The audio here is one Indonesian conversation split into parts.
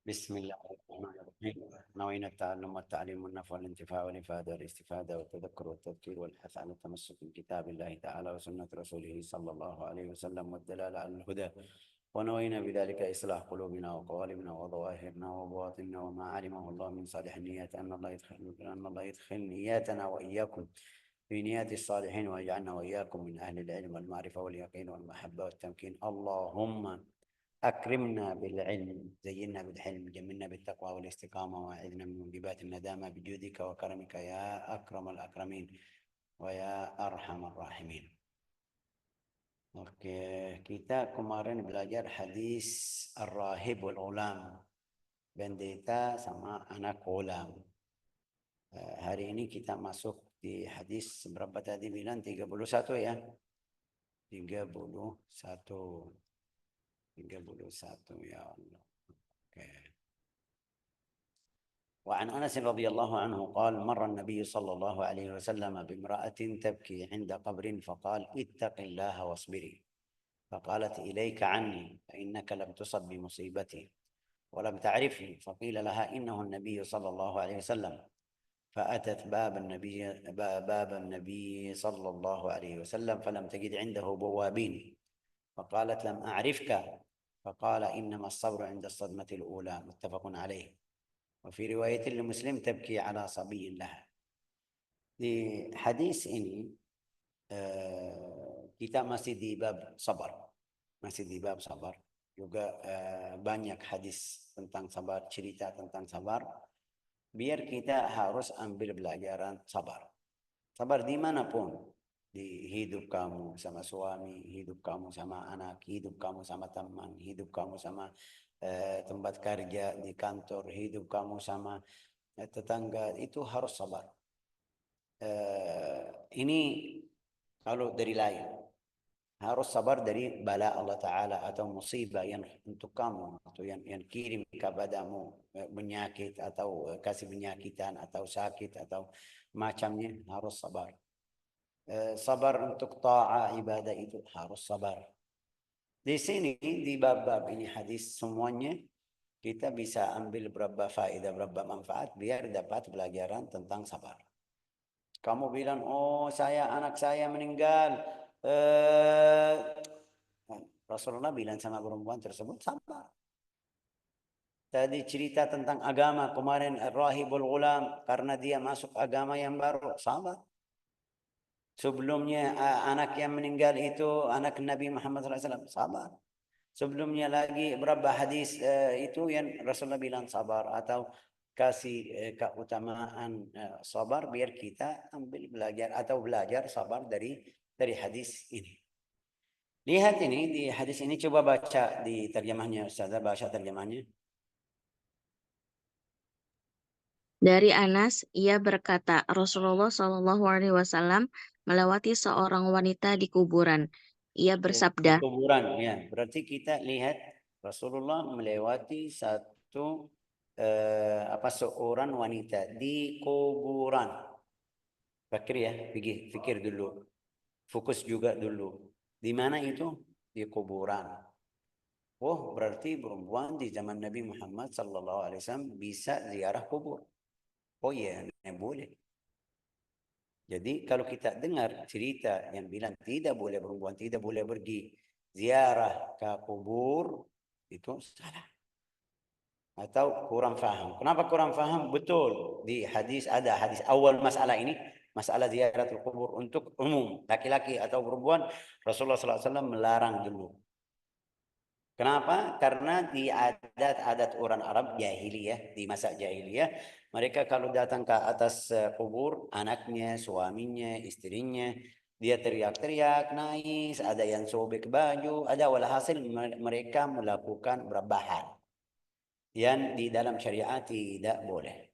بسم الله الرحمن الرحيم. نوينا التعلم والتعليم والنفع والانتفاع والإفادة والاستفادة والتذكر والتذكير والحث على التمسك بكتاب الله تعالى وسنة رسوله صلى الله عليه وسلم والدلالة على الهدى. ونوينا بذلك إصلاح قلوبنا وقوالبنا وظواهرنا وبواطننا وما علمه الله من صالح النيات أن الله يدخل نياتنا وإياكم في نيات الصالحين ويجعلنا وإياكم من أهل العلم والمعرفة واليقين والمحبة والتمكين. اللهم أكرمنا بالعلم، زينا بالحلم، جملنا بالتقوى والاستقامة، وأعذنا من موجبات الندامة بجودك وكرمك يا أكرم الأكرمين ويا أرحم الراحمين. Oke, kita kemarin belajar hadis Ar-Rahib wal Ghulam, pendeta sama anak ghulam. Hari ini kita masuk di hadis berapa tadi bilang? 31 ya? 31. 31 ya Allah. Oke. وعن أنس رضي الله عنه قال: مر النبي صلى الله عليه وسلم بامرأة تبكي عند قبر فقال: اتق الله واصبري. فقالت: إليك عني، فإنك لم تصب بمصيبتي ولم تعرفني. فقيل لها: إنه النبي صلى الله عليه وسلم. فأتت باب النبي صلى الله عليه وسلم فلم تجد عنده بوابين، فقالت: لم أعرفك. فقال: إنما الصبر عند الصدمة الأولى. متفق عليه. وفي رواية لمسلم: تبكي على صبي لها. Di hadis ini kita masih di bab sabar, juga banyak hadis tentang sabar, cerita tentang sabar. Biar kita harus ambil pelajaran sabar. Sabar dimanapun, di hidup kamu sama suami, hidup kamu sama anak, hidup kamu sama teman, hidup kamu sama tempat kerja, di kantor, hidup kamu sama tetangga, itu harus sabar. Ini kalau dari lain, harus sabar dari bala Allah Ta'ala atau musibah yang untuk kamu, atau yang kirim kepadamu, penyakit atau kasih penyakitan atau sakit atau macamnya, harus sabar. Sabar untuk ta'ah ibadah itu harus sabar. Di sini di bab-bab ini hadis semuanya kita bisa ambil berapa faedah, berapa manfaat biar dapat pelajaran tentang sabar. Kamu bilang, oh anak saya meninggal. Rasulullah bilang sama perempuan tersebut, sabar. Tadi cerita tentang agama kemarin, Rahibul Ghulam, karena dia masuk agama yang baru, sabar. Sebelumnya anak yang meninggal itu anak Nabi Muhammad SAW, sabar. Sebelumnya lagi berapa hadis itu yang Rasulullah bilang sabar, atau kasih keutamaan sabar, biar kita ambil belajar atau belajar sabar dari hadis ini. Lihat ini di hadis ini, coba baca di terjemahnya Ustazah, baca terjemahnya. Dari Anas, ia berkata, Rasulullah Shallallahu Alaihi Wasallam melewati seorang wanita di kuburan. Ia Di bersabda, kuburan, ya. Berarti kita lihat Rasulullah melewati satu seorang wanita di kuburan. Pikir ya, pikir dulu. Fokus juga dulu. Di mana itu? Di kuburan. Oh, berarti perempuan di zaman Nabi Muhammad SAW bisa ziarah kubur. Oh iya, boleh. Jadi kalau kita dengar cerita yang bilang tidak boleh, perempuan tidak boleh pergi ziarah ke kubur, itu salah. Atau kurang faham. Kenapa kurang faham? Betul, di hadis ada hadis awal masalah ini, masalah ziaratul kubur untuk umum, laki-laki atau perempuan, Rasulullah SAW melarang dulu. Kenapa? Karena di adat-adat orang Arab jahiliyah, di masa jahiliyah, mereka kalau datang ke atas kubur, anaknya, suaminya, istrinya, dia teriak-teriak, nangis, ada yang sobek baju, ada, walhasil mereka melakukan beberapa hal yang di dalam syariat tidak boleh.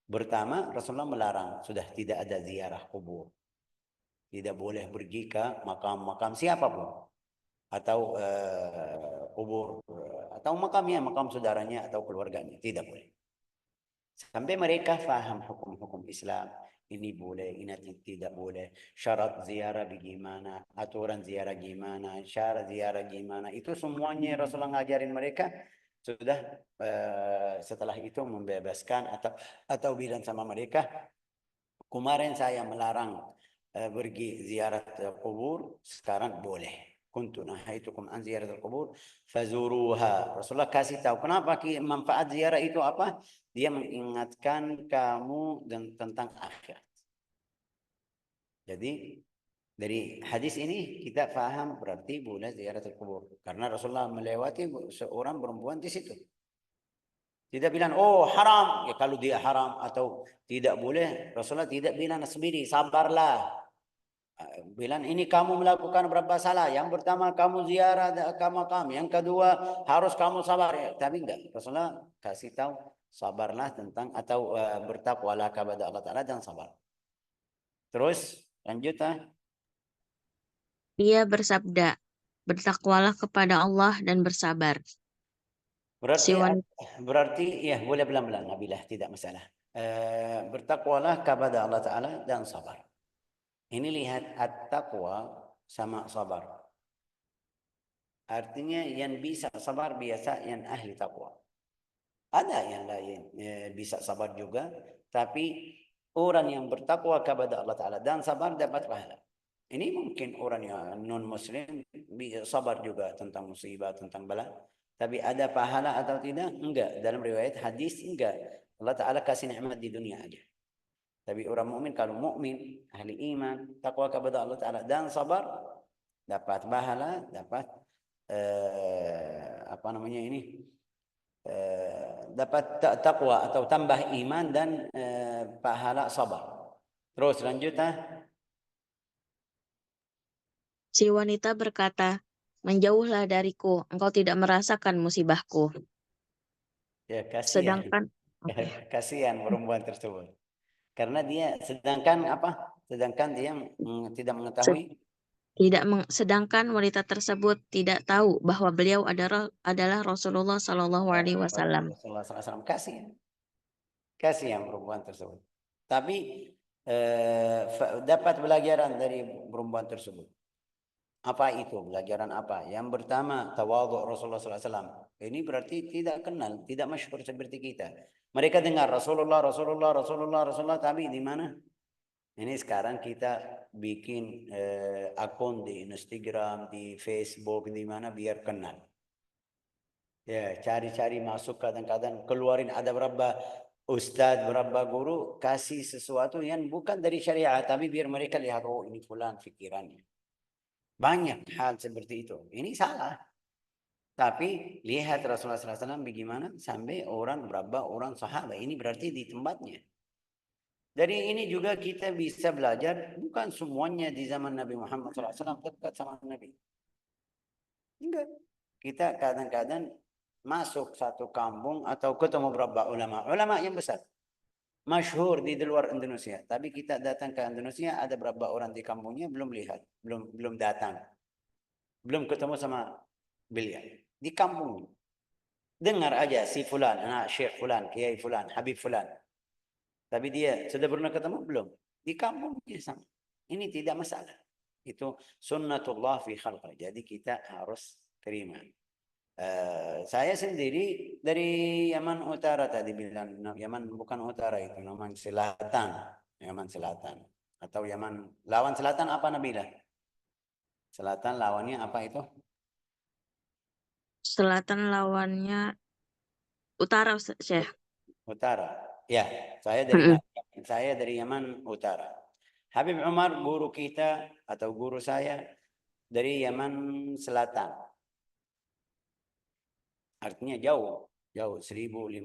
Pertama, Rasulullah melarang, sudah tidak ada ziarah kubur. Tidak boleh pergi ke makam-makam siapapun, atau kubur, atau makam saudaranya atau keluarganya, tidak boleh. Sampai mereka faham hukum-hukum Islam, ini boleh, ini tidak boleh, syarat ziarah bagaimana, aturan ziarah gimana, syarat ziarah gimana, itu semuanya Rasulullah ngajarin mereka sudah setelah itu membebaskan atau bilang sama mereka, kemarin saya melarang pergi ziarah kubur, sekarang boleh. Kuntu nahaitukum an ziyaratul qubur fazuruha. Rasulullah kasih tahu kenapa manfaat ziarah itu apa? Dia mengingatkan kamu tentang akhirat. Jadi dari hadis ini kita paham berarti boleh ziaratul qubur karena Rasulullah melewati seorang perempuan di situ. Tidak bilang oh haram, ya kalau dia haram atau tidak boleh, Rasulullah tidak bilang sendiri, sabarlah. Bilang ini kamu melakukan berapa salah. Yang pertama kamu ziarah ke makam, yang kedua harus kamu sabar. Ya, tapi enggak. Rasulullah kasih tahu sabarlah tentang atau bertakwalah kepada Allah Taala dan sabar. Terus lanjut Dia bersabda, bertakwalah kepada Allah dan bersabar. Si wanita Berarti ya boleh pelan-pelan Nabilah, tidak masalah. Bertakwalah kepada Allah Taala dan sabar. Ini lihat at-taqwa sama sabar. Artinya yang bisa sabar biasa yang ahli taqwa. Ada yang lain bisa sabar juga, tapi orang yang bertakwa kepada Allah Ta'ala dan sabar dapat pahala. Ini mungkin orang yang non-muslim bisa sabar juga tentang musibah, tentang bala. Tapi ada pahala atau tidak? Enggak. Dalam riwayat hadis enggak. Allah Ta'ala kasih nikmat di dunia aja. Tapi orang mukmin kalau mukmin, ahli iman, takwa kepada Allah Taala dan sabar dapat pahala, dapat apa namanya ini? Dapat takwa atau tambah iman dan pahala sabar. Terus lanjut Si wanita berkata, menjauhlah dariku, engkau tidak merasakan musibahku. Ya kasihan. Sedangkan Kasihan perempuan tersebut. Karena dia sedangkan apa? Sedangkan dia tidak mengetahui. Sedangkan wanita tersebut tidak tahu bahwa beliau adalah Rasulullah Shallallahu Alaihi Wasallam. Rasulullah SAW kasihan perempuan tersebut. Tapi dapat pelajaran dari perempuan tersebut. Apa itu? Pelajaran apa? Yang pertama, tawadhu Rasulullah SAW. Ini berarti tidak kenal, tidak masyhur seperti kita. Mereka dengar Rasulullah, tapi di mana? Ini sekarang kita bikin akun di Instagram, di Facebook, di mana biar kenal. Ya, cari-cari masuk kadang-kadang keluarin ada berapa ustadz, berapa guru kasih sesuatu yang bukan dari syariat, tapi biar mereka lihat oh ini fulan pikirannya. Banyak hal seperti itu. Ini salah. Tapi lihat Rasulullah SAW bagaimana sampai berapa orang sahabat. Ini berarti di tempatnya. Dari ini juga kita bisa belajar bukan semuanya di zaman Nabi Muhammad SAW dekat sama Nabi. Enggak. Kita kadang-kadang masuk satu kampung atau ketemu beberapa ulama yang besar, masyhur di luar Indonesia. Tapi kita datang ke Indonesia, ada berapa orang di kampungnya belum lihat, belum datang, belum ketemu sama beliau di kampung. Dengar aja si fulan, Syekh fulan, Kiai fulan, Habib fulan. Tapi dia sudah pernah ketemu belum? Di kampungnya sama. Ini tidak masalah. Itu sunnatullah fi khalqah. Jadi kita harus terima. Saya sendiri dari Yaman Utara tadi bilang, Yaman bukan utara itu, Yaman Selatan, Yaman Selatan atau Yaman lawan selatan apa Nabila? Selatan lawannya apa itu? Selatan lawannya utara, Syekh. Utara. Ya, saya dari Yaman Utara. Habib Umar guru kita atau guru saya dari Yaman Selatan. Artinya jauh 1250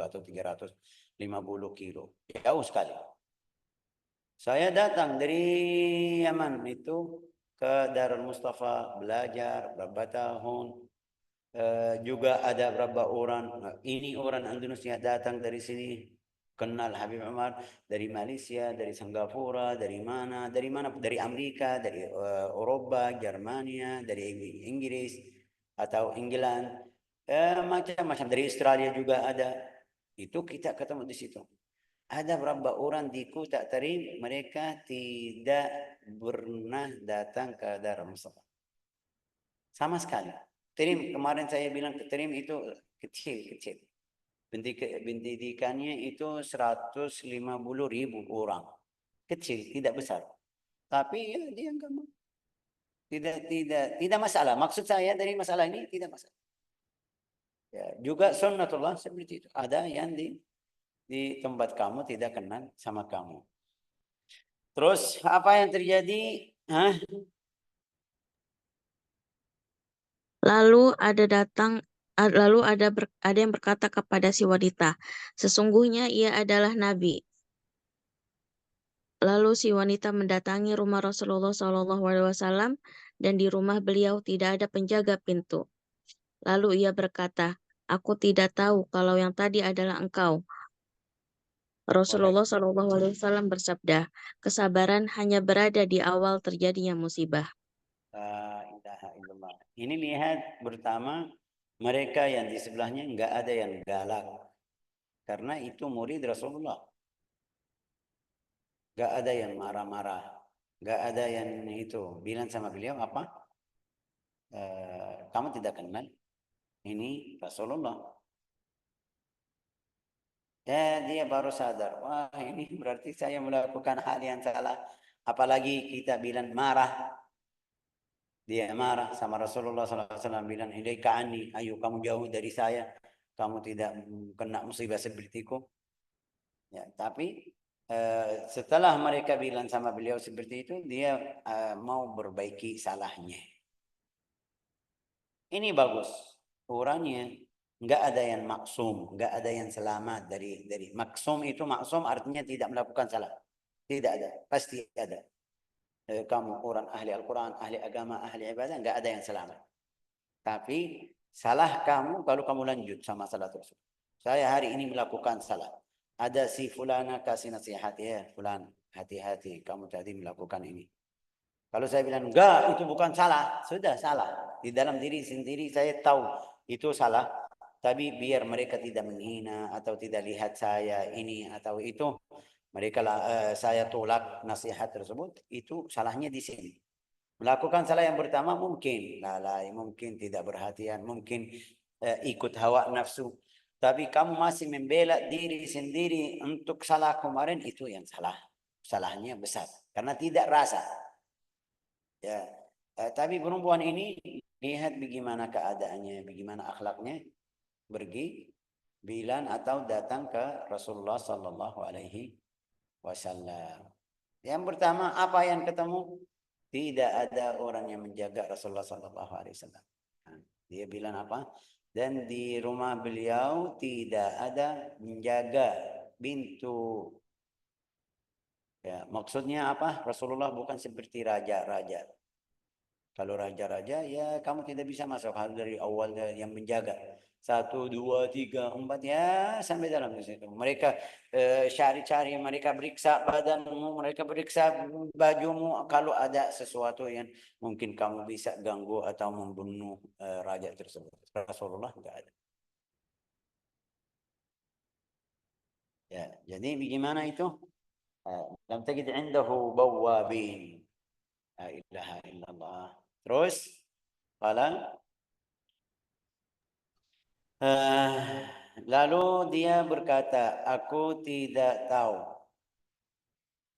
atau 350 kilo. Jauh sekali. Saya datang dari Yaman itu ke Darul Mustafa belajar beberapa tahun. Juga ada beberapa orang, ini orang Indonesia datang dari sini kenal Habib Umar dari Malaysia, dari Singapura, dari mana, dari Amerika, dari Eropa, Germania, dari Inggris atau England, macam-macam dari Australia juga ada. Itu kita ketemu di situ. Ada beberapa orang di Kota Tarim, mereka tidak pernah datang ke Darul Mustafa. sama sekali. Trim, kemarin saya bilang trim itu kecil. Pendidikannya itu 150.000 orang. Kecil, tidak besar. Tapi ya dia enggak mau. Tidak masalah. Maksud saya dari masalah ini tidak masalah. Ya, juga sunnatullah seperti itu. Ada yang di tempat kamu tidak kenal sama kamu. Terus apa yang terjadi? Hah? Lalu ada yang berkata kepada si wanita, sesungguhnya ia adalah nabi. Lalu si wanita mendatangi rumah Rasulullah SAW dan di rumah beliau tidak ada penjaga pintu. Lalu ia berkata, aku tidak tahu kalau yang tadi adalah engkau. Rasulullah SAW bersabda, kesabaran hanya berada di awal terjadinya musibah. La ilaha illallah. Ini lihat pertama mereka yang di sebelahnya enggak ada yang galak. Karena itu murid Rasulullah. Enggak ada yang marah-marah. Enggak ada yang itu. Bilang sama beliau apa? Kamu tidak kenal? Ini Rasulullah. Ya, dia baru sadar. Wah, ini berarti saya melakukan hal yang salah. Apalagi kita bilang marah. Dia marah sama Rasulullah SAW bilang, ilaika anni, ayo kamu jauh dari saya. Kamu tidak kena musibah sepertiku. Ya, tapi setelah mereka bilang sama beliau seperti itu, dia mau perbaiki salahnya. Ini bagus. Orangnya enggak ada yang maksum, enggak ada yang selamat dari maksum itu maksum artinya tidak melakukan salah. Tidak ada, pasti ada. Kamu orang ahli Al-Quran, ahli agama, ahli ibadah, enggak ada yang selamat. Tapi salah kamu kalau kamu lanjut sama salah tersebut. Saya hari ini melakukan salah. Ada si fulana kasih nasihat, ya fulan, hati-hati kamu tadi melakukan ini. Kalau saya bilang enggak, itu bukan salah, sudah salah. Di dalam diri sendiri saya tahu itu salah. Tapi biar mereka tidak menghina atau tidak lihat saya ini atau itu, mereka saya tolak nasihat tersebut. Itu salahnya di sini. Melakukan salah yang pertama mungkin lalai, mungkin tidak perhatian, mungkin ikut hawa nafsu. Tapi kamu masih membela diri sendiri untuk salah kemarin, itu yang salah. Salahnya besar karena tidak rasa. Ya, tapi perempuan ini lihat bagaimana keadaannya, bagaimana akhlaknya, pergi bilang atau datang ke Rasulullah Sallallahu Alaihi Wasallam. Yang pertama apa yang ketemu? Tidak ada orang yang menjaga Rasulullah Sallallahu Alaihi Wasallam. Dia bilang apa? Dan di rumah beliau tidak ada menjaga pintu. Ya, maksudnya apa? Rasulullah bukan seperti raja-raja. Kalau raja-raja, ya kamu tidak bisa masuk. Harus dari awal yang menjaga. 1, 2, 3, 4, ya sampai dalam di situ. Mereka cari-cari, mereka periksa badanmu, mereka periksa bajumu. Kalau ada sesuatu yang mungkin kamu bisa ganggu atau membunuh raja tersebut. Rasulullah enggak ada. Ya, jadi bagaimana itu? Lam tajid indahu bawabin. La ilaha illallah. Terus, qala lalu dia berkata, aku tidak tahu.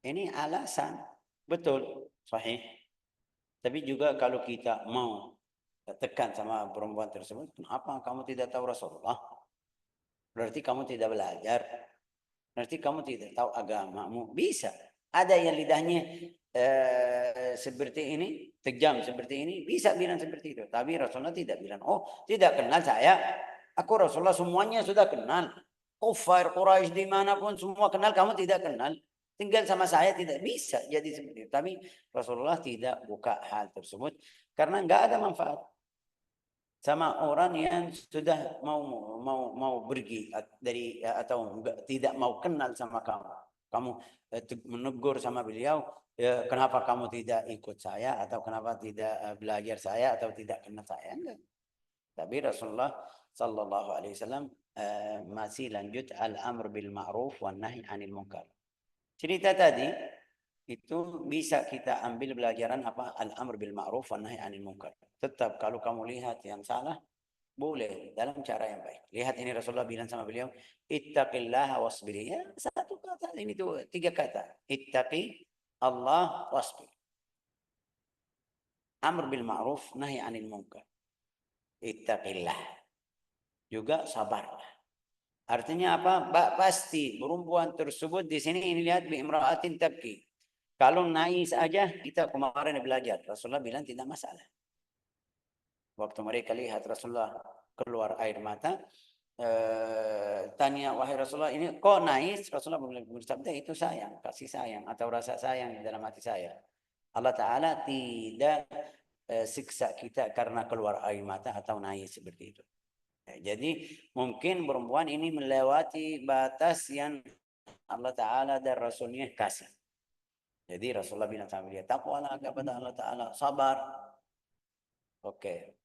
Ini alasan. Betul, sahih. Tapi juga kalau kita mau tekan sama perempuan tersebut, kenapa kamu tidak tahu Rasulullah? Berarti kamu tidak belajar. Berarti kamu tidak tahu agamamu. Bisa. Ada yang lidahnya seperti ini, kejam seperti ini, bisa bilang seperti itu. Tapi Rasulullah tidak bilang, oh tidak kenal saya. Aku Rasulullah semuanya sudah kenal. Kufar, Quraisy dimanapun semua kenal, kamu tidak kenal. Tinggal sama saya tidak bisa jadi seperti itu. Tapi Rasulullah tidak buka hal tersebut karena enggak ada manfaat sama orang yang sudah mau pergi dari atau enggak, tidak mau kenal sama kamu. Kamu menegur sama beliau, ya, kenapa kamu tidak ikut saya atau kenapa tidak belajar saya atau tidak kenal saya, enggak. Tapi Rasulullah sallallahu alaihi wasallam masih lanjut al-amr bil ma'ruf wan nahi 'anil munkar. Cerita tadi itu bisa kita ambil pelajaran apa? Al-amr bil ma'ruf wa nahi 'anil munkar. Tetap kalau kamu lihat yang salah, boleh dalam cara yang baik. Lihat ini Rasulullah bilang sama beliau, ittaqillaha wasbir. Ya, satu kata ini tuh, 3 kata. Ittaqi Allah wasbir. Amr bil ma'ruf nahi 'anil munkar. Ittaqillah. Juga sabarlah. Artinya apa? Pasti perempuan tersebut di sini ini lihat bi imra'atin tabki. Kalau nangis aja kita kemarin belajar. Rasulullah bilang tidak masalah. Waktu mereka lihat Rasulullah keluar air mata, tanya wahai Rasulullah ini kok nangis? Rasulullah bersabda itu sayang, kasih sayang atau rasa sayang di dalam hati saya. Allah Ta'ala tidak siksa kita karena keluar air mata atau nangis seperti itu. Jadi mungkin perempuan ini melewati batas yang Allah Ta'ala dan Rasulnya kasih. Jadi Rasulullah bilang sama dia, takwalah kepada Allah Ta'ala, sabar. Oke.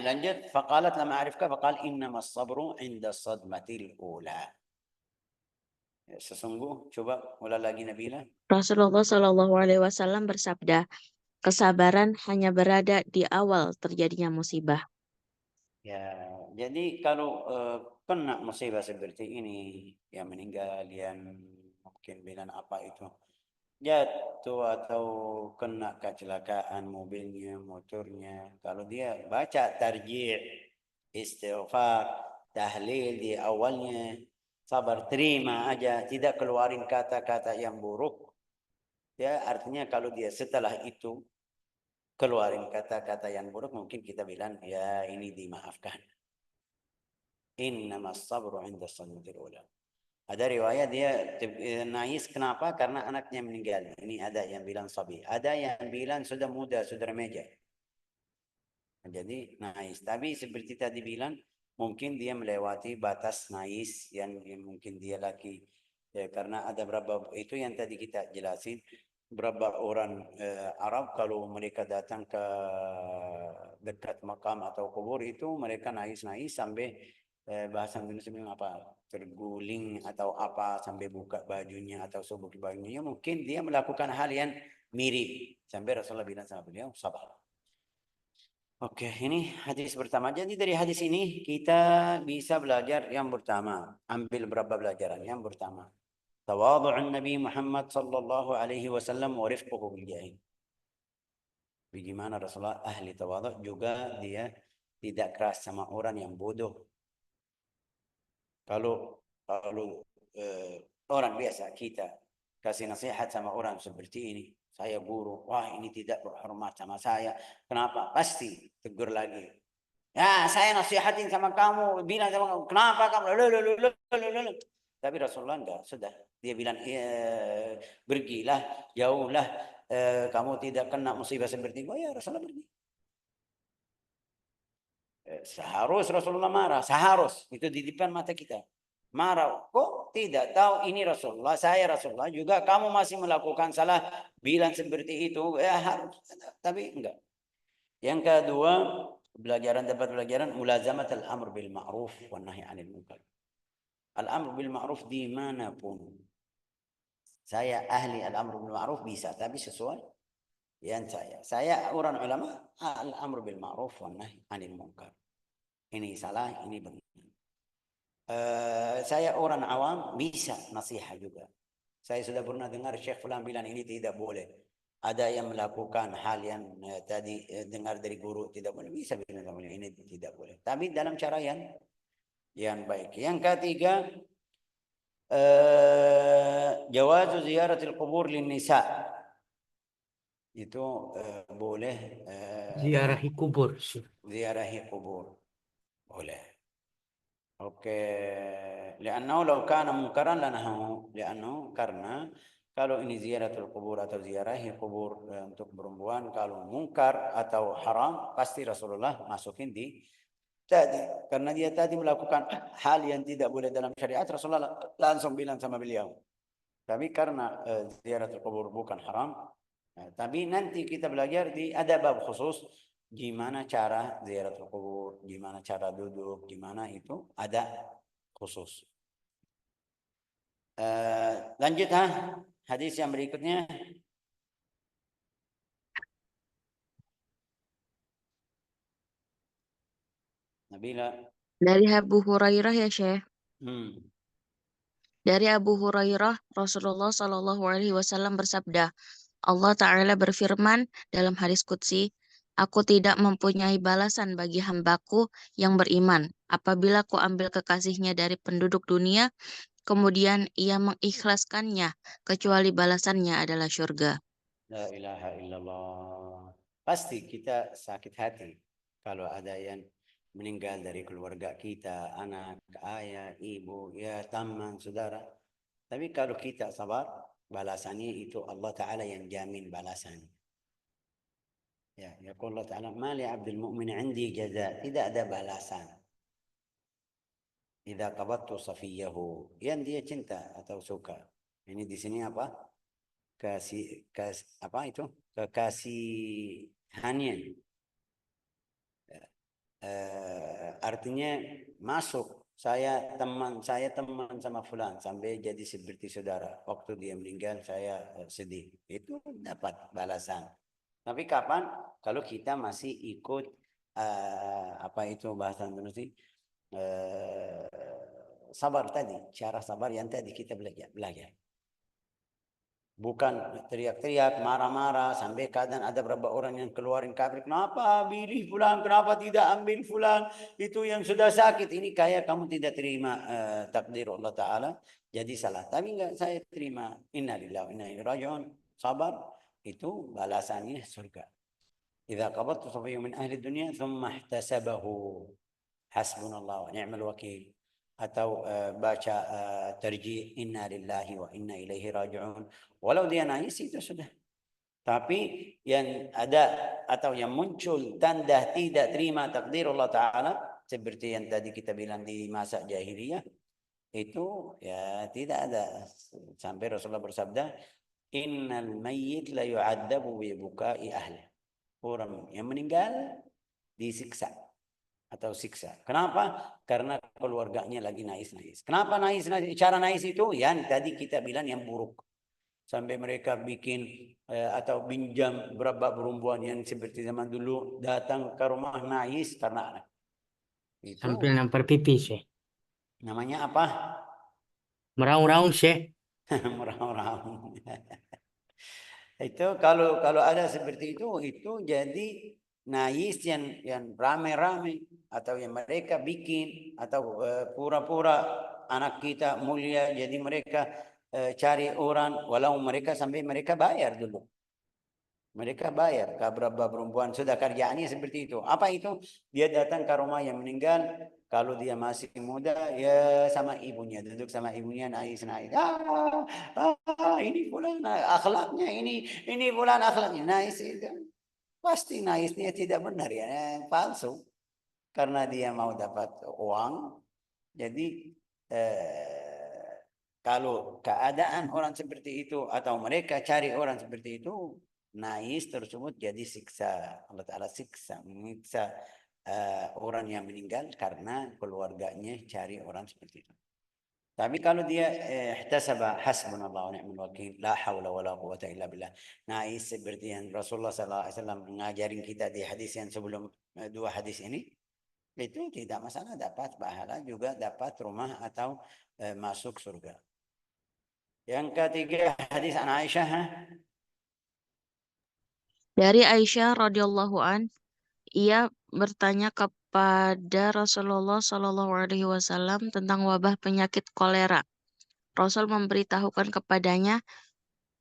Lanjut, faqalat lam a'rifka, faqal innama as-sabru 'inda as-sadmatil ula. Sesungguh, coba ulang lagi Nabila. Rasulullah Shallallahu Alaihi Wasallam bersabda, kesabaran hanya berada di awal terjadinya musibah. Ya, jadi kalau kena musibah seperti ini, yang meninggal, yang mungkin bilang apa itu, jatuh atau kena kecelakaan mobilnya, motornya, kalau dia baca tarjih, istighfar, tahlil di awalnya, sabar terima aja, tidak keluarin kata-kata yang buruk, ya artinya kalau dia setelah itu keluarin kata-kata yang buruk, mungkin kita bilang ya ini dimaafkan. Innamas sabru 'inda as-sadmatil ula. Ada riwayat dia nangis kenapa? Karena anaknya meninggal. Ini ada yang bilang sabi, ada yang bilang sudah muda, sudah remaja. Jadi nangis. Tapi seperti tadi bilang, mungkin dia melewati batas nangis yang mungkin dia lagi. Ya, karena ada berapa itu yang tadi kita jelasin. Berapa orang Arab kalau mereka datang ke dekat makam atau kubur itu mereka nangis-nangis sampai bahasa Indonesia bilang apa, terguling atau apa sampai buka bajunya atau sobek bajunya. Mungkin dia melakukan hal yang mirip sampai Rasulullah bilang sama beliau sabar. Oke, ini hadis pertama. Jadi dari hadis ini kita bisa belajar yang pertama, ambil berapa pelajaran. Yang pertama, tawadhu'un Nabi Muhammad sallallahu alaihi wasallam wa rifquhu bil jahil. Bagaimana Rasulullah ahli tawadhu, juga dia tidak keras sama orang yang bodoh. Kalau orang biasa kita kasih nasihat sama orang seperti ini, saya guru, wah ini tidak berhormat sama saya. Kenapa? Pasti tegur lagi. Ya, saya nasihatin sama kamu, bilang sama kamu, kenapa kamu? Tapi Rasulullah enggak, sudah. Dia bilang, pergilah, jauhlah, kamu tidak kena musibah seperti itu. Oh ya, Rasulullah pergi. Seharus Rasulullah marah, seharus. Itu di depan mata kita. Marah, kok tidak tahu ini Rasulullah, saya Rasulullah juga, kamu masih melakukan salah, bilang seperti itu, ya harus. Tapi enggak. Yang kedua, dapat pelajaran mulazamat al-amr bil ma'ruf wa nahi 'anil munkar. Al-amr bil ma'ruf dimanapun. Saya ahli al-amr bil ma'ruf bisa, tapi sesuai yang saya. Saya orang ulama, al-amr bil ma'ruf wa nahi 'anil munkar. Ini salah, ini benar. Saya orang awam bisa nasihat juga. Saya sudah pernah dengar Syekh Fulan bilang ini tidak boleh. Ada yang melakukan hal yang tadi dengar dari guru tidak boleh, bisa bilang ini tidak boleh. Tapi dalam cara yang baik. Yang ketiga, jawazu ziyaratil qubur lin nisa. Itu boleh ziarahi kubur. ziarahi kubur. Boleh. Oke, li'annahu law kana munkaran lanahu, li'annahu karena kalau ini ziaratul kubur atau ziarahi kubur untuk perempuan, kalau mungkar atau haram pasti Rasulullah masukin di tadi, karena dia tadi melakukan hal yang tidak boleh dalam syariat, Rasulullah langsung bilang sama beliau. Tapi karena ziaratul kubur bukan haram, tapi nanti kita belajar di ada bab khusus gimana cara ziaratul kubur, gimana cara duduk, gimana itu ada khusus. Lanjut Hadis yang berikutnya. Nabila. Dari Abu Hurairah ya Syekh. Hmm. Dari Abu Hurairah, Rasulullah Shallallahu Alaihi Wasallam bersabda, Allah Ta'ala berfirman dalam hadis qudsi, Aku tidak mempunyai balasan bagi hambaku yang beriman apabila ku ambil kekasihnya dari penduduk dunia, kemudian ia mengikhlaskannya, kecuali balasannya adalah syurga. La ilaha illallah. Pasti kita sakit hati kalau ada yang meninggal dari keluarga kita, anak, ayah, ibu, ya teman, saudara. Tapi kalau kita sabar, balasannya itu Allah Ta'ala yang jamin balasannya. Ya, yaqul Allah Ta'ala, ma li 'abdil mu'min 'indi jaza, tidak ada balasan. Idza qabattu safiyahu, yang dia cinta atau suka. Ini di sini apa? Apa itu? Kekasihannya. Artinya masuk saya teman sama fulan sampai jadi seperti saudara. Waktu dia meninggal saya sedih. Itu dapat balasan. Tapi kapan? Kalau kita masih ikut apa itu bahasa Indonesia? Sabar tadi, cara sabar yang tadi kita belajar. Bukan teriak-teriak, marah-marah, sampai kadang ada beberapa orang yang keluarin kabrik. Kenapa pilih fulan, kenapa tidak ambil fulan? Itu yang sudah sakit. Ini kayak kamu tidak terima takdir Allah Ta'ala. Jadi salah. Tapi enggak, saya terima. Innalillahi wa inna ilaihi raji'un. Sabar. Itu balasannya surga. Idza qabattu safiyyun min ahli dunya, thumma ihtasabahu. Hasbunallah wa ni'mal wakil. Atau baca terjih inna lillahi wa inna ilaihi raji'un. Walau dia nangis itu sudah. Tapi yang ada atau yang muncul tanda tidak terima takdir Allah Ta'ala, seperti yang tadi kita bilang di masa jahiliyah, itu ya tidak ada. Sampai Rasulullah bersabda, innal mayyit la yu'adzabu bi bukai ahli. Orang yang meninggal disiksa atau siksa. Kenapa? Karena keluarganya lagi nangis-nangis. Kenapa nangis-nangis? Cara nangis itu yang tadi kita bilang yang buruk. Sampai mereka bikin atau pinjam berapa perempuan yang seperti zaman dulu datang ke rumah nangis karena anak. Itu Sambil nampar pipi, Syekh. namanya apa? Meraung-raung, Syekh. Meraung-raung. Itu kalau ada seperti itu jadi nangis yang rame-rame atau yang mereka bikin atau pura-pura anak kita mulia jadi mereka cari orang walau mereka sampai mereka bayar dulu. Mereka bayar ke beberapa perempuan sudah kerjaannya seperti itu. Apa itu? Dia datang ke rumah yang meninggal. Kalau dia masih muda, ya sama ibunya duduk sama ibunya nangis-nangis. Ini fulan akhlaknya ini fulan akhlaknya nangis itu. Pasti naisnya tidak benar ya, palsu. Karena dia mau dapat uang. Jadi kalau keadaan orang seperti itu atau mereka cari orang seperti itu, nais tersebut jadi siksa. Allah Ta'ala siksa, menyiksa orang yang meninggal karena keluarganya cari orang seperti itu. Tapi kalau dia ihtasaba hasbunallah wa ni'mal wakil, la haula wala quwata illa billah. Nais seperti yang Rasulullah SAW mengajarin kita di hadis yang sebelum dua hadis ini, itu tidak masalah, dapat pahala juga dapat rumah atau masuk surga. Yang ketiga hadis an Aisyah. Dari Aisyah radhiyallahu an, ia bertanya kepada Rasulullah Shallallahu Alaihi Wasallam tentang wabah penyakit kolera. Rasul memberitahukan kepadanya,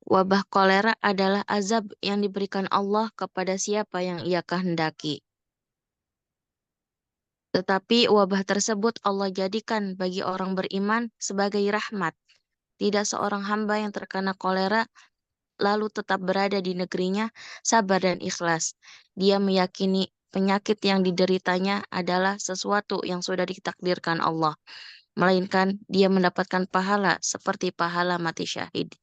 wabah kolera adalah azab yang diberikan Allah kepada siapa yang ia kehendaki. Tetapi wabah tersebut Allah jadikan bagi orang beriman sebagai rahmat. Tidak seorang hamba yang terkena kolera lalu tetap berada di negerinya sabar dan ikhlas. Dia meyakini penyakit yang dideritanya adalah sesuatu yang sudah ditakdirkan Allah, melainkan dia mendapatkan pahala seperti pahala mati syahid.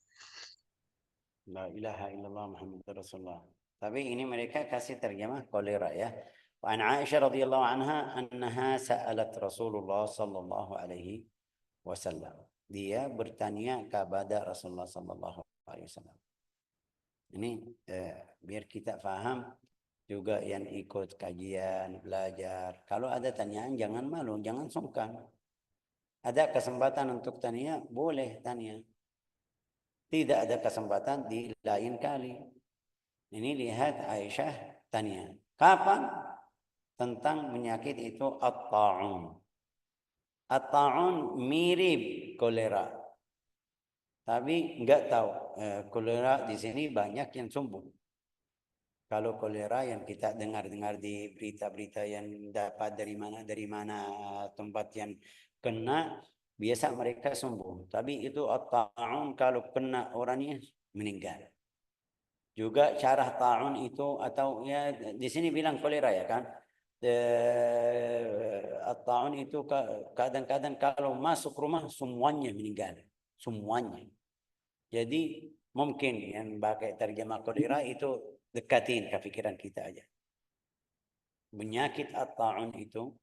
La ilaha illallah Muhammadur Rasulullah. Tapi ini mereka kasih terjemah kolera ya. An Aisyah radhiyallahu anha annaha sa'alat Rasulullah sallallahu alaihi wasallam. Dia bertanya kepada Rasulullah sallallahu Wasallam. Ini biar kita paham juga yang ikut kajian, belajar. Kalau ada tanyaan jangan malu, jangan sungkan. Ada kesempatan untuk tanya, boleh tanya. Tidak ada kesempatan di lain kali. Ini lihat Aisyah tanya. Kapan? Tentang penyakit itu at-ta'un. At-ta'un mirip kolera. Tapi enggak tahu. Kolera di sini banyak yang sembuh. Kalau kolera yang kita dengar-dengar di berita-berita yang dapat dari mana tempat yang kena, biasa mereka sembuh. Tapi itu at-ta'un kalau kena orangnya meninggal. Juga cara ta'un itu atau ya di sini bilang kolera ya kan. At-ta'un itu kadang-kadang kalau masuk rumah semuanya meninggal. Semuanya. Jadi mungkin yang pakai terjemah kolera itu dekatin ke pikiran kita aja. Penyakit at-ta'un itu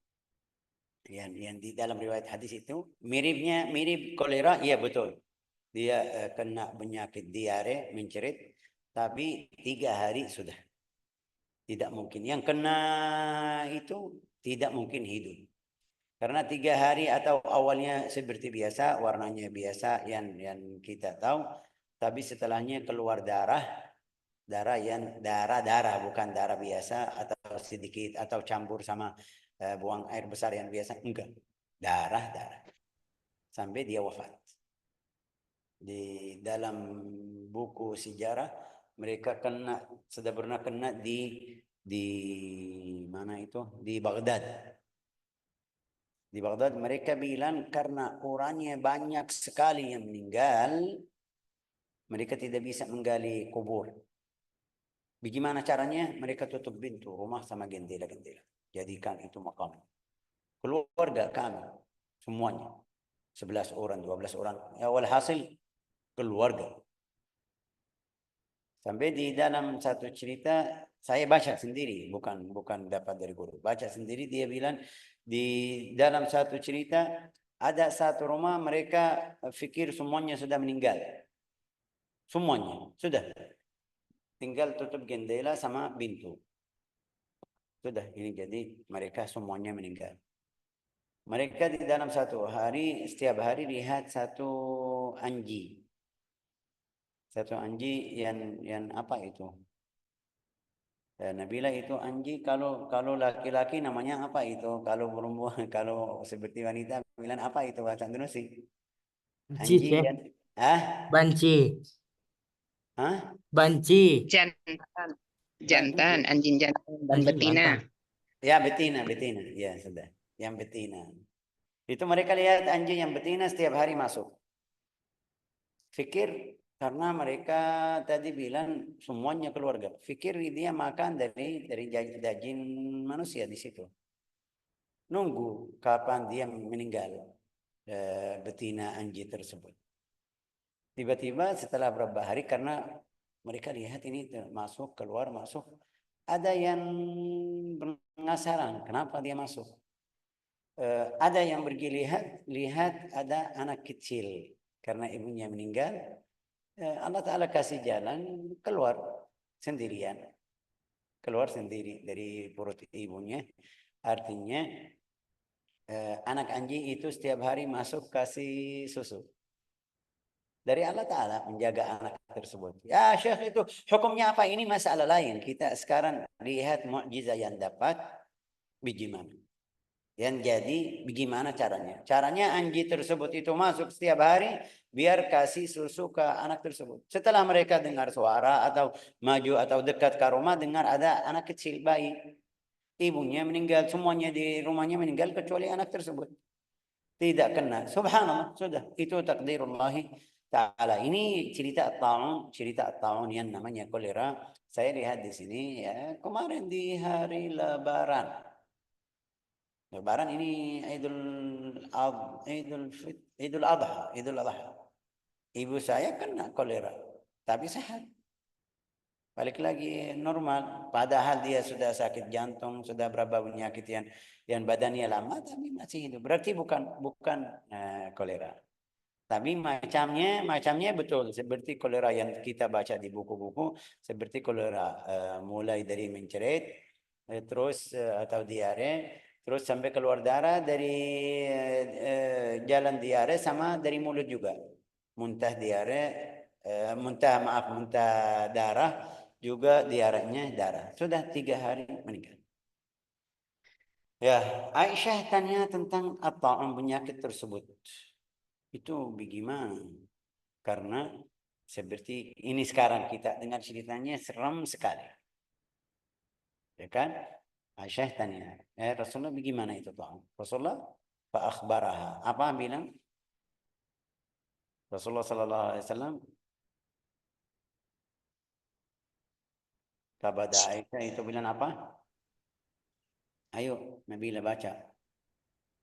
yang di dalam riwayat hadis itu mirip kolera, iya betul. Dia kena penyakit diare, mencerit, tapi 3 hari sudah. Tidak mungkin. Yang kena itu tidak mungkin hidup. Karena 3 hari atau awalnya seperti biasa, warnanya biasa yang kita tahu, tapi setelahnya keluar darah yang darah bukan darah biasa atau sedikit atau campur sama buang air besar yang biasa, enggak. Darah sampai dia wafat. Di dalam buku sejarah mereka sudah pernah kena di mana itu? Di Baghdad. Di Baghdad mereka bilang karena orangnya banyak sekali yang meninggal, mereka tidak bisa menggali kubur. Bagaimana caranya? Mereka tutup pintu rumah sama jendela-jendela. Jadikan itu makam. Keluarga kami semuanya 11 orang, 12 orang. Ya, walhasil keluarga. Sampai di dalam satu cerita saya baca sendiri, bukan dapat dari guru. Baca sendiri dia bilang di dalam satu cerita ada satu rumah mereka fikir semuanya sudah meninggal. Semuanya sudah. Tinggal tutup jendela sama pintu. Sudah, ini jadi mereka semuanya meninggal. Mereka di dalam satu hari, setiap hari lihat satu anjing. Satu anjing yang apa itu? Nabila itu anjing, kalau laki-laki namanya apa itu? Kalau perempuan, kalau seperti wanita bilang apa itu bahasa Indonesia? Banci, Anjing Syekh. yang Banci. Hah? Banci. Jantan, anjing jantan dan Anjing betina. jantan. Ya, betina. Ya, sudah. Yang betina. Itu mereka lihat anjing yang betina setiap hari masuk. Fikir karena mereka tadi bilang semuanya keluarga. Fikir dia makan dari daging manusia di situ. Nunggu kapan dia meninggal betina anjing tersebut. Tiba-tiba setelah beberapa hari karena mereka lihat ini masuk keluar masuk, ada yang penasaran kenapa dia masuk. Ada yang pergi lihat ada anak kecil karena ibunya meninggal. Allah Ta'ala kasih jalan keluar sendirian. Keluar sendiri dari perut ibunya. Artinya anak anjing itu setiap hari masuk kasih susu. Dari Allah Ta'ala menjaga anak tersebut. Ya Syekh, itu hukumnya apa? Ini masalah lain. Kita sekarang lihat mukjizat yang dapat bagaimana. Yang jadi bagaimana caranya? Caranya anjing tersebut itu masuk setiap hari biar kasih susu ke anak tersebut. Setelah mereka dengar suara atau maju atau dekat ke rumah, dengar ada anak kecil bayi. Ibunya meninggal, semuanya di rumahnya meninggal kecuali anak tersebut. Tidak kena. Subhanallah, sudah. Itu takdirullah Ta'ala. Ini cerita at-ta'un yang namanya kolera. Saya lihat di sini ya, kemarin di hari Lebaran. Lebaran ini Idul Adha. Ibu saya kena kolera, tapi sehat. Balik lagi normal. Padahal dia sudah sakit jantung, sudah berapa penyakit yang badannya lama, tapi masih hidup. Berarti bukan kolera. Tapi macamnya betul seperti kolera yang kita baca di buku-buku, seperti kolera mulai dari menjerit, terus atau diare, terus sampai keluar darah dari jalan diare sama dari mulut juga. Muntah diare, muntah darah juga diarenya darah. Sudah 3 hari meninggal. Ya, Aisyah tanya tentang apa penyakit tersebut. Itu bagaimana? Karena seperti ini sekarang kita dengar ceritanya seram sekali. Ya kan? Aisyah tanya, Rasulullah bagaimana itu ta'am? Rasulullah fa'akhbaraha. Apa bilang? Rasulullah sallallahu alaihi wasallam kepada Aisyah itu bilang apa? Ayo, Nabila baca.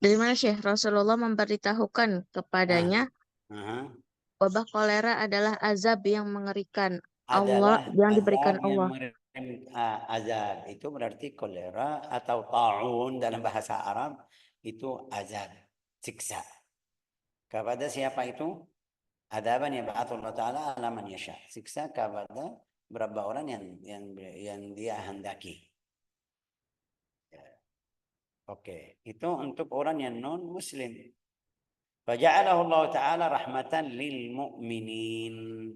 Dari mana Syekh? Rasulullah memberitahukan kepadanya Aha. wabah kolera adalah azab yang mengerikan Allah Adalah yang diberikan azab yang Allah. azab itu berarti kolera atau taun dalam bahasa Arab itu azab, siksa. Kepada siapa itu? Adaban yab'atsullahu ta'ala ala man yasha. Siksa kepada berapa orang yang dia handaki. Oke, itu untuk orang yang non muslim. Faja'alahu Allah Ta'ala rahmatan lil mu'minin.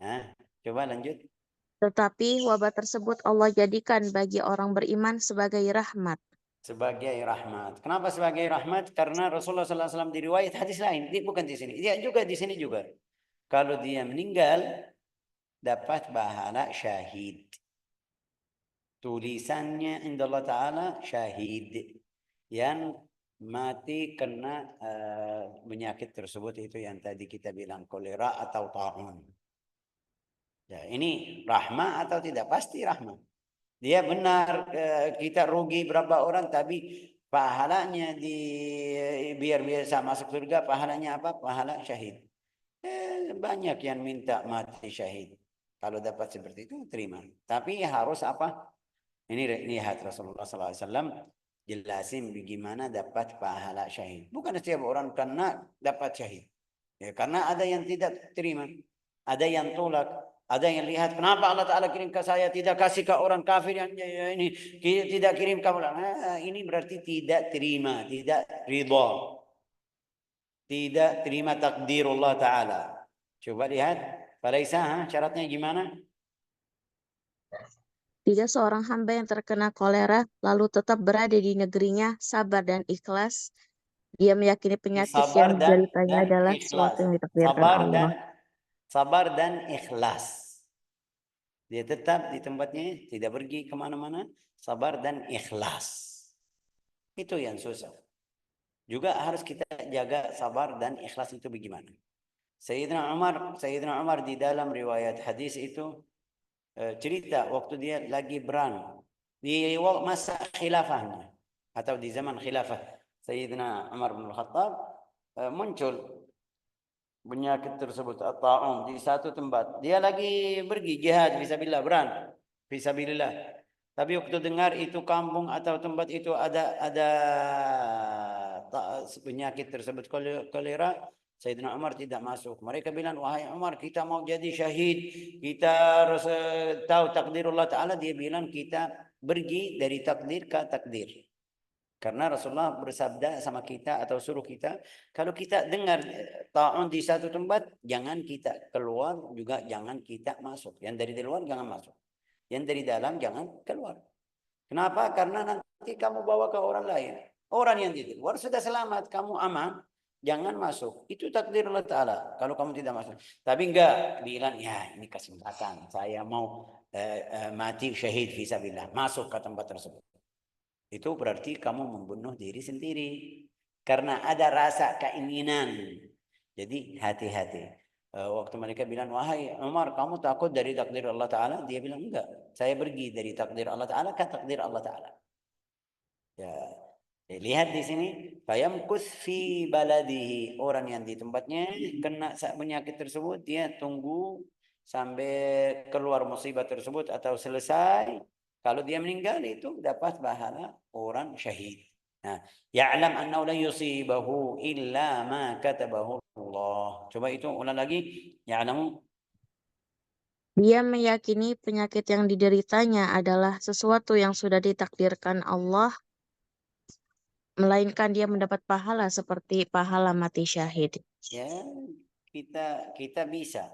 Nah, coba lanjut. Tetapi wabah tersebut Allah jadikan bagi orang beriman sebagai rahmat. Sebagai rahmat. Kenapa sebagai rahmat? Karena Rasulullah SAW di riwayat hadis lain, dia bukan di sini. Dia juga di sini juga. Kalau dia meninggal, dapat pahala syahid. Tulisannya inda Allah Ta'ala syahid. Yang mati kena penyakit tersebut itu yang tadi kita bilang kolera atau taun. Ya, ini rahmah atau tidak? Pasti rahmah. Dia benar kita rugi berapa orang tapi pahalanya biar biasa masuk surga, pahalanya apa? Pahala syahid. Banyak yang minta mati syahid. Kalau dapat seperti itu terima. Tapi harus apa? Ini lihat Rasulullah SAW jelasin bagaimana dapat pahala syahid. Bukan setiap orang kena dapat syahid. Ya, karena ada yang tidak terima, ada yang tolak, ada yang lihat kenapa Allah Ta'ala kirim ke saya, tidak kasih ke orang kafir yang ini, tidak kirim ke ini berarti tidak terima, tidak ridha, tidak terima takdirullah Ta'ala. Coba lihat, Falaisa, syaratnya gimana? Tidak seorang hamba yang terkena kolera lalu tetap berada di negerinya sabar dan ikhlas. Dia meyakini penyakit yang dideritanya adalah sesuatu yang ditakdirkan Allah. Sabar dan ikhlas. Dia tetap di tempatnya, tidak pergi kemana-mana. Sabar dan ikhlas. Itu yang susah. Juga harus kita jaga sabar dan ikhlas itu bagaimana. Sayyidina Umar di dalam riwayat hadis itu cerita waktu dia lagi berang di masa khilafahnya atau di zaman khilafah Sayyidina Umar bin Khattab muncul penyakit tersebut at-ta'un di satu tempat. Dia lagi pergi jihad fisabilillah, berang fisabilillah. Tapi waktu dengar itu kampung atau tempat itu ada penyakit tersebut kolera, Sayyidina Umar tidak masuk. Mereka bilang, wahai Umar, kita mau jadi syahid. Kita harus tahu takdirullah Ta'ala. Dia bilang, kita pergi dari takdir ke takdir. Karena Rasulullah bersabda sama kita atau suruh kita, kalau kita dengar ta'un di satu tempat, jangan kita keluar, juga jangan kita masuk. Yang dari luar jangan masuk. Yang dari dalam jangan keluar. Kenapa? Karena nanti kamu bawa ke orang lain. Orang yang di luar sudah selamat, kamu aman. Jangan masuk. Itu takdir Allah Ta'ala. Kalau kamu tidak masuk. Tapi enggak. Bilang, ya ini kesempatan. Saya mau mati syahid fisabilillah. Masuk ke tempat tersebut. Itu berarti kamu membunuh diri sendiri. Karena ada rasa keinginan. Jadi hati-hati. Waktu mereka bilang, wahai Umar, kamu takut dari takdir Allah Ta'ala? Dia bilang, enggak. Saya pergi dari takdir Allah Ta'ala ke takdir Allah Ta'ala. Ya. Lihat di sini, fayamkus fi baladihi, orang yang di tempatnya kena penyakit tersebut, dia tunggu sampai keluar musibah tersebut atau selesai. Kalau dia meninggal itu dapat pahala orang syahid. Nah, ya'lam annahu la yusibahu illa ma katabahu Allah. Coba itu ulang lagi. Ya'lamu. Dia meyakini penyakit yang dideritanya adalah sesuatu yang sudah ditakdirkan Allah, melainkan dia mendapat pahala seperti pahala mati syahid. Ya, kita bisa.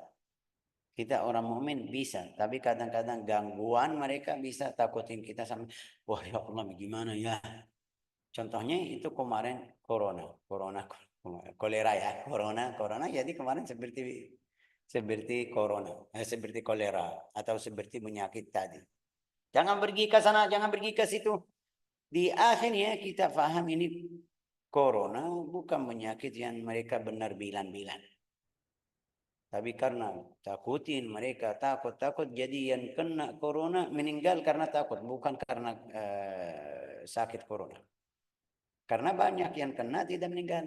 Kita orang mukmin bisa, tapi kadang-kadang gangguan mereka bisa takutin kita sampai, wah ya Allah gimana ya. Contohnya itu kemarin corona, kolera ya, corona. Jadi kemarin seperti corona, seperti kolera atau seperti penyakit tadi. Jangan pergi ke sana, jangan pergi ke situ. Di akhirnya kita paham ini corona bukan penyakit yang mereka benar bilang-bilang. Tapi karena takutin mereka takut jadi yang kena corona meninggal karena takut, bukan karena sakit corona. Karena banyak yang kena tidak meninggal.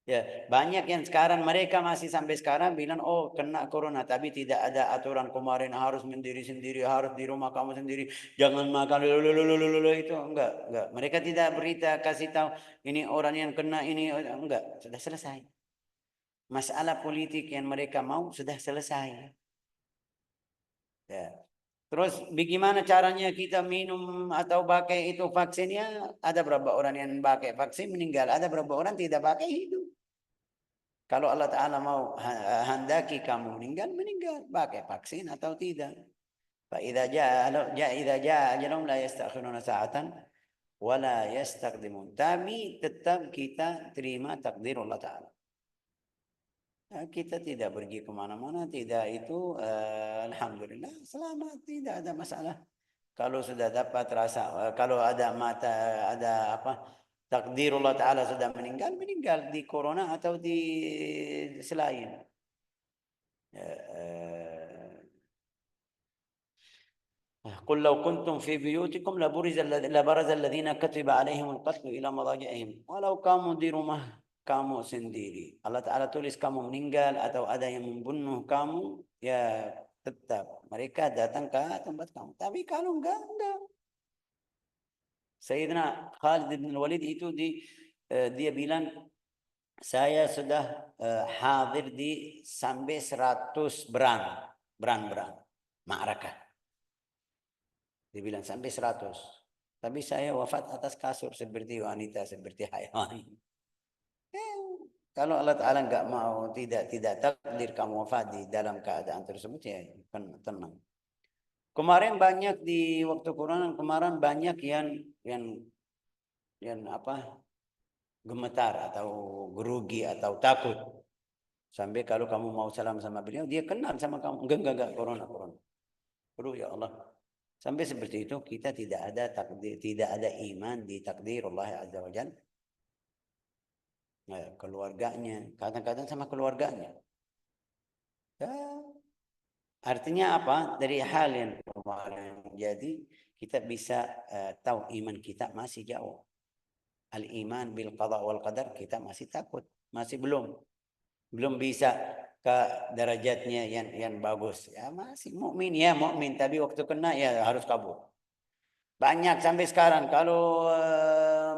Ya, banyak yang sekarang mereka masih sampai sekarang bilang oh kena corona, tapi tidak ada aturan kemarin harus mendiri sendiri, harus di rumah kamu sendiri, jangan makan itu enggak. Mereka tidak berita kasih tahu ini orang yang kena ini enggak, sudah selesai. Masalah politik yang mereka mau sudah selesai. Ya. Terus bagaimana caranya kita minum atau pakai itu vaksinnya? Ada berapa orang yang pakai vaksin meninggal, ada berapa orang tidak pakai hidup. Kalau Allah Ta'ala mau handaki kamu meninggal, pakai vaksin atau tidak. فإذا جاء أجلهم لا يستأخرون ساعة ولا يستقدمون. Tapi tetap kita terima takdir Allah Ta'ala. Kita tidak pergi kemana-mana, tidak itu alhamdulillah selamat, tidak ada masalah. Kalau sudah dapat rasa, kalau ada takdir Allah Ta'ala sudah meninggal di corona atau di selain. قل لو كنتم في بيوتكم لبرز الذين كتب عليهم القتل إلى مضاجعهم walau kamu di rumah kamu sendiri, Allah Ta'ala tulis kamu meninggal atau ada yang membunuh kamu, ya tetap mereka datang ke tempat kamu. Tapi kalau enggak. Sayyidina Khalid bin Walid itu dia bilang saya sudah hadir di sampai 100 berang ma'rakah. Dia bilang sampai 100. Tapi saya wafat atas kasur seperti wanita, seperti hayawan. Kalau Allah Ta'ala enggak mau, tidak takdir kamu wafat di dalam keadaan tersebut, ya tenang. Kemarin banyak di waktu Quran kemarin banyak yang gemetar atau gerugi atau takut. Sampai kalau kamu mau salam sama beliau, dia kenal sama kamu. Enggak, corona. Aduh ya Allah. Sampai seperti itu kita tidak ada iman di takdir Allah Azza wa Jalla. Nah, keluarganya, kadang-kadang sama keluarganya. Ya, artinya apa? Dari hal yang kemarin jadi kita bisa tahu iman kita masih jauh. Al-iman bil qada wal qadar kita masih takut, masih belum bisa ke derajatnya yang bagus. Ya masih mukmin tapi waktu kena ya harus kabur. Banyak sampai sekarang kalau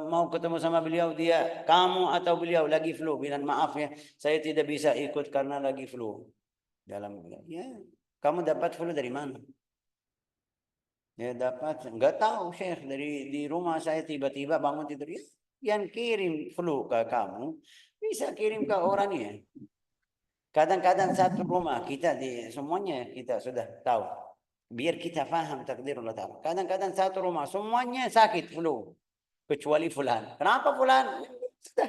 mau ketemu sama beliau dia, kamu atau beliau lagi flu, bilang maaf ya, saya tidak bisa ikut karena lagi flu. Ya, kamu dapat flu dari mana? Ya dapat, enggak tahu Syekh, di rumah saya tiba-tiba bangun tidur, ya, yang kirim flu ke kamu bisa kirim ke orangnya. Kadang-kadang satu rumah kita semuanya kita sudah tahu. Biar kita paham takdir Allah Ta'ala. Kadang-kadang satu rumah semuanya sakit flu. Kecuali fulan. Kenapa fulan? Sudah.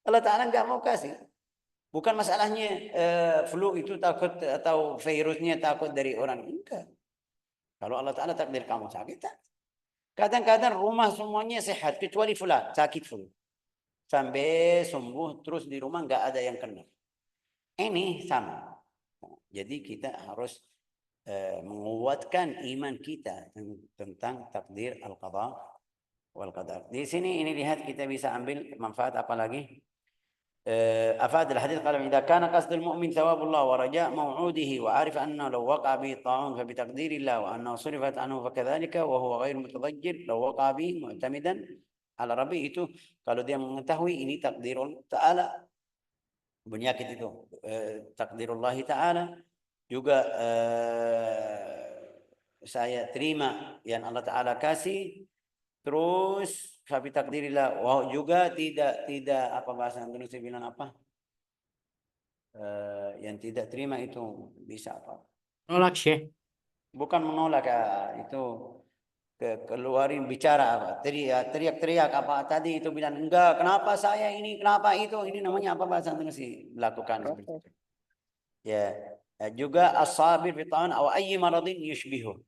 Allah Ta'ala enggak mau kasih. Bukan masalahnya flu itu takut atau virusnya takut dari orang. Enggak. Kalau Allah Ta'ala takdir kamu sakit. Kadang-kadang rumah semuanya sehat. Kecuali fulan. Sakit flu. Sampai sembuh terus di rumah enggak ada yang kena. Ini sama. Jadi kita harus menguatkan iman kita tentang takdir al-qada wal qadar. Di sini ini lihat kita bisa ambil manfaat apa lagi? أفاد الحديث قال إذا كان قصد المؤمن ثواب الله ورجاء موعوده وعارف أنه لو وقع به الطاعون فبتقدير الله وأنه صرفت عنه فكذلك وهو غير متضجر لو وقع به معتمدا Ala Rabbi itu kalau dia mengetahui ini takdirul ta'ala, penyakit itu takdirullah ta'ala, juga saya terima yang Allah Ta'ala kasih, terus tapi takdirilah, wow, juga tidak apa bahasa Indonesia bilang apa, yang tidak terima itu bisa apa, Nolak, Syekh. bukan menolak, itu keluarin bicara apa, teriak-teriak apa tadi itu, bilang enggak, kenapa saya ini, kenapa itu, ini namanya apa bahasa Indonesia, lakukan seperti itu. Ya, juga as-sabir fi ta'an aw ayyi maradin yushbihu.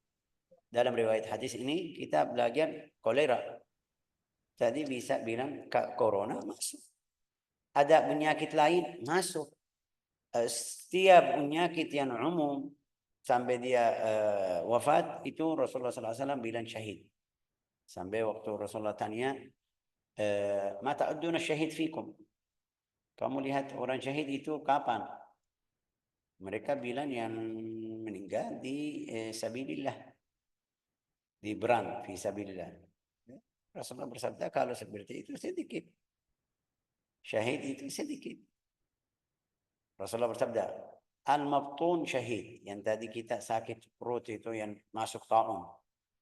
Dalam riwayat hadis ini kita belajar kolera. Tadi bisa bilang corona masuk. Ada penyakit lain masuk. Setiap penyakit yang umum sampai dia wafat itu Rasulullah SAW bilang syahid. Sampai waktu Rasulullah tanya, ma ta'udduna syahid fikum? Kamu lihat orang syahid itu kapan? Mereka bilang yang meninggal di sabilillah, di berang fi sabilillah. Rasulullah bersabda kalau seperti itu sedikit, syahid itu sedikit. Rasulullah bersabda, al-mabtun syahid, yang tadi kita sakit perut itu yang masuk ta'un,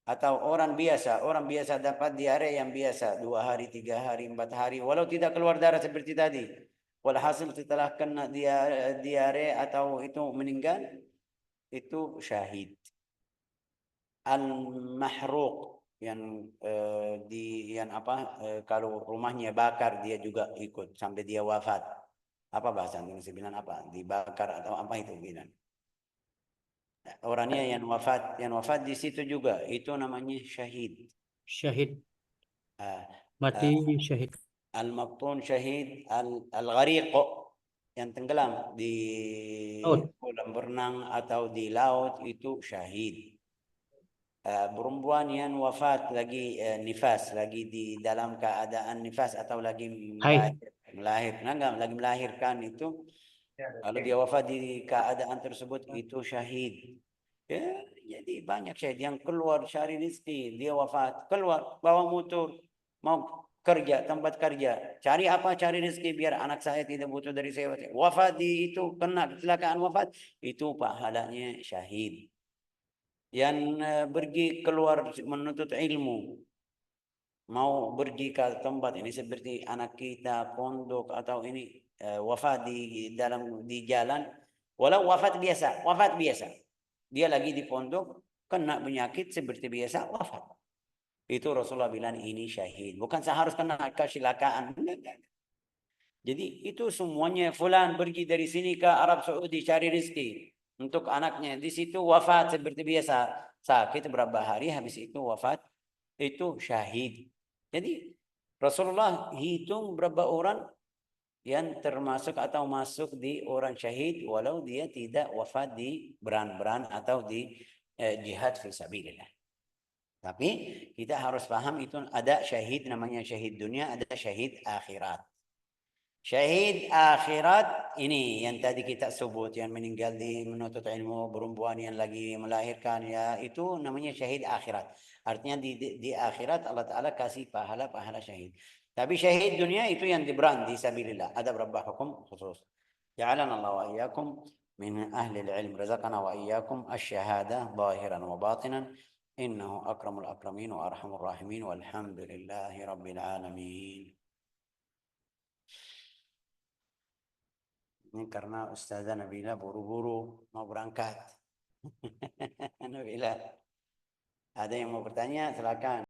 atau orang biasa dapat diare yang biasa 2 hari, 3 hari, 4 hari, walau tidak keluar darah seperti tadi, walhasil setelah kena diare atau itu meninggal, itu syahid. Al-mahruq, yang kalau rumahnya bakar dia juga ikut sampai dia wafat. Apa bahasa Indonesia bilang apa? Dibakar atau apa itu bilang. Orangnya yang wafat di situ juga, itu namanya syahid. Syahid. Mati syahid. Al-maqtun syahid, al-ghariq yang tenggelam di kolam berenang atau di laut itu syahid. Perempuan yang wafat lagi nifas, lagi di dalam keadaan nifas atau lagi melahirkan itu, kalau dia wafat di keadaan tersebut itu syahid. Ya, jadi banyak syahid yang keluar cari rezeki, dia wafat, keluar bawa motor mau kerja, tempat kerja, cari rezeki biar anak saya tidak butuh dari saya, wafat di itu, kena kecelakaan wafat, itu pahalanya syahid. Yang pergi keluar menuntut ilmu, mau pergi ke tempat ini seperti anak kita pondok atau ini wafat di jalan, walau wafat biasa, dia lagi di pondok kena penyakit seperti biasa wafat, itu Rasulullah bilang ini syahid, bukan seharus kena kecelakaan. Jadi itu semuanya, fulan pergi dari sini ke Arab Saudi cari rezeki untuk anaknya, di situ wafat seperti biasa, sakit berapa hari, habis itu wafat, itu syahid. Jadi Rasulullah hitung berapa orang yang termasuk atau masuk di orang syahid walau dia tidak wafat di beran atau di jihad fi sabilillah. Tapi kita harus paham itu ada syahid namanya syahid dunia, ada syahid akhirat. Syahid akhirat ini yang tadi kita sebut, yang meninggal di menuntut ilmu, perempuan yang lagi melahirkan, ya itu namanya syahid akhirat. Artinya di akhirat Allah Ta'ala kasih pahala syahid. Tapi syahid dunia itu yang diberang di sabilillah, ada beberapa hukum khusus. Ja'alana Allah wa iyyakum min ahli al-ilm, razaqana wa iyyakum asy-syahadah zahiran wa batinan, innahu akramul akramin wa arhamur rahimin, walhamdulillahi rabbil alamin. Ini karena Ustazah Nabila buru-buru mau berangkat. Nabila, ada yang mau bertanya? Silakan.